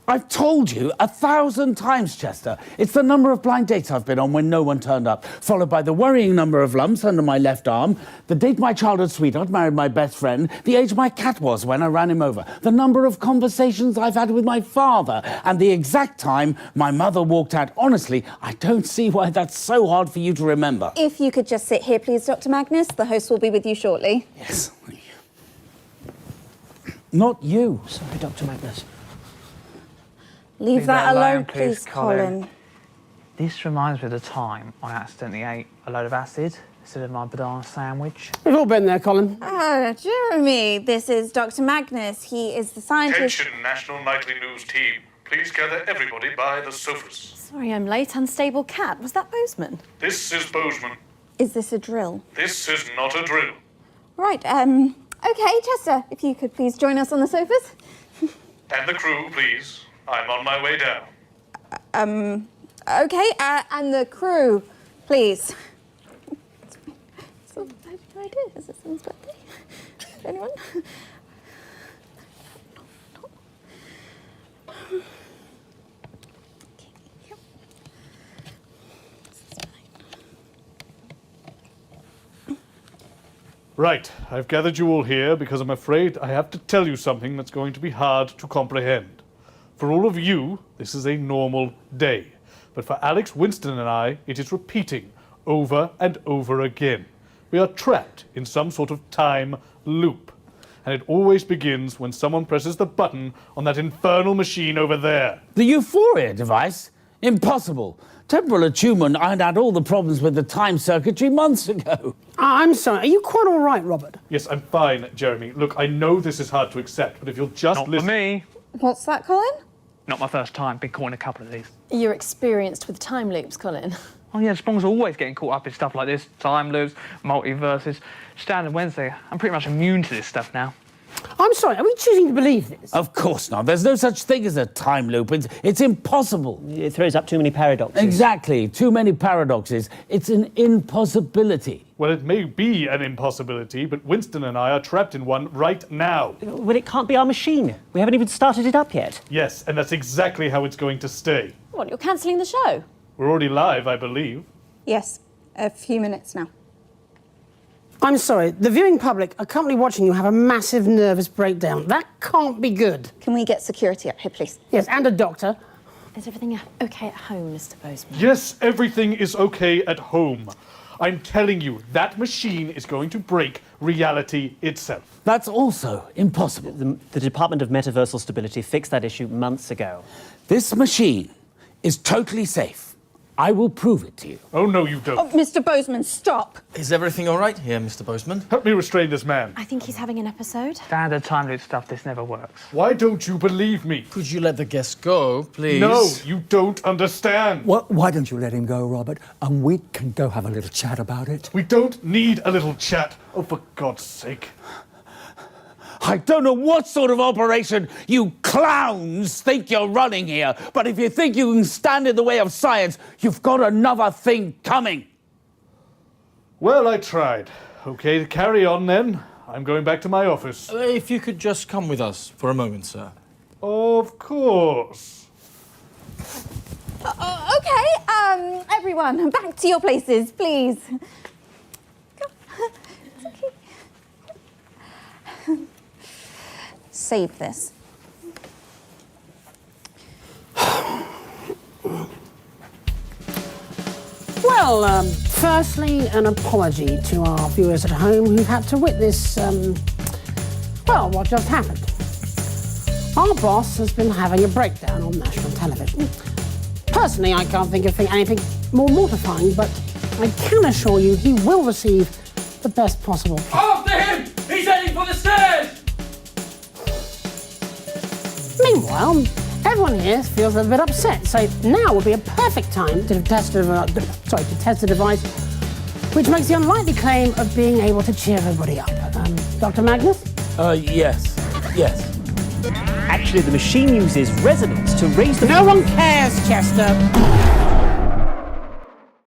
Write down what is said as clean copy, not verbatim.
I've told you 1,000 times, Chester. It's the number of blind dates I've been on when no one turned up, followed by the worrying number of lumps under my left arm, the date my childhood sweetheart married my best friend, the age my cat was when I ran him over, the number of conversations I've had with my father, and the exact time my mother walked out. Honestly, I don't see why that's so hard for you to remember. If you could just sit here, please, Dr. Magnus. The host will be with you shortly. Yes. Not you. Sorry, Dr. Magnus. Leave that alone, please, Colin. This reminds me of the time I accidentally ate a load of acid instead of my banana sandwich. We've all been there, Colin. Jeremy, this is Dr. Magnus. He is the scientist... Attention, National Nightly News team. Please gather everybody by the sofas. Sorry, I'm late. Unstable cat. Was that Bozeman? This is Bozeman. Is this a drill? This is not a drill. Right, OK, Chester, if you could please join us on the sofas. And the crew, please. I'm on my way down. OK, and the crew, please. It's not a bad idea. Is it someone's birthday? Anyone? Right, I've gathered you all here because I'm afraid I have to tell you something that's going to be hard to comprehend. For all of you, this is a normal day. But for Alex, Winston and I, it is repeating over and over again. We are trapped in some sort of time loop. And it always begins when someone presses the button on that infernal machine over there. The Euphoria device? Impossible. Temporal attunement ironed out all the problems with the time circuitry months ago. I'm sorry, are you quite all right, Robert? Yes, I'm fine, Jeremy. Look, I know this is hard to accept, but if you'll just Not listen... for me. What's that, Colin? Not my first time. Been caught in a couple of these. You're experienced with time loops, Colin. Oh yeah, Spong's always getting caught up in stuff like this. Time loops, multiverses. Standard Wednesday. I'm pretty much immune to this stuff now. I'm sorry, are we choosing to believe this? Of course not. There's no such thing as a time loop. It's impossible. It throws up too many paradoxes. Exactly. Too many paradoxes. It's an impossibility. Well, it may be an impossibility, but Winston and I are trapped in one right now. Well, it can't be our machine. We haven't even started it up yet. Yes, and that's exactly how it's going to stay. What, you're cancelling the show? We're already live, I believe. Yes, a few minutes now. I'm sorry, the viewing public are currently watching you have a massive nervous breakdown. That can't be good. Can we get security up here, please? Yes, and a doctor. Is everything OK at home, Mr. Bozeman? Yes, everything is okay at home. I'm telling you, that machine is going to break reality itself. That's also impossible. The Department of Metaversal Stability fixed that issue months ago. This machine is totally safe. I will prove it to you. Oh, no, you don't. Oh, Mr. Bozeman, stop. Is everything all right here, Mr. Bozeman? Help me restrain this man. I think he's having an episode. Standard time loop stuff, this never works. Why don't you believe me? Could you let the guest go, please? No, you don't understand. Why don't you let him go, Robert, and we can go have a little chat about it? We don't need a little chat. Oh, for God's sake. I don't know what sort of operation you clowns think you're running here, but if you think you can stand in the way of science, you've got another thing coming. Well, I tried. Okay, to carry on then. I'm going back to my office. If you could just come with us for a moment, sir. Of course. OK, everyone, back to your places, please. It's okay. Save this. Well, firstly, an apology to our viewers at home who've had to witness, well, what just happened. Our boss has been having a breakdown on national television. Personally, I can't think of anything more mortifying, but I can assure you he will receive the best possible care. After him! He's heading for the stairs! Meanwhile, everyone here feels a bit upset, so now would be a perfect time to test the device, which makes the unlikely claim of being able to cheer everybody up. Dr. Magnus? Yes. Actually, the machine uses resonance to raise the... No one cares, Chester.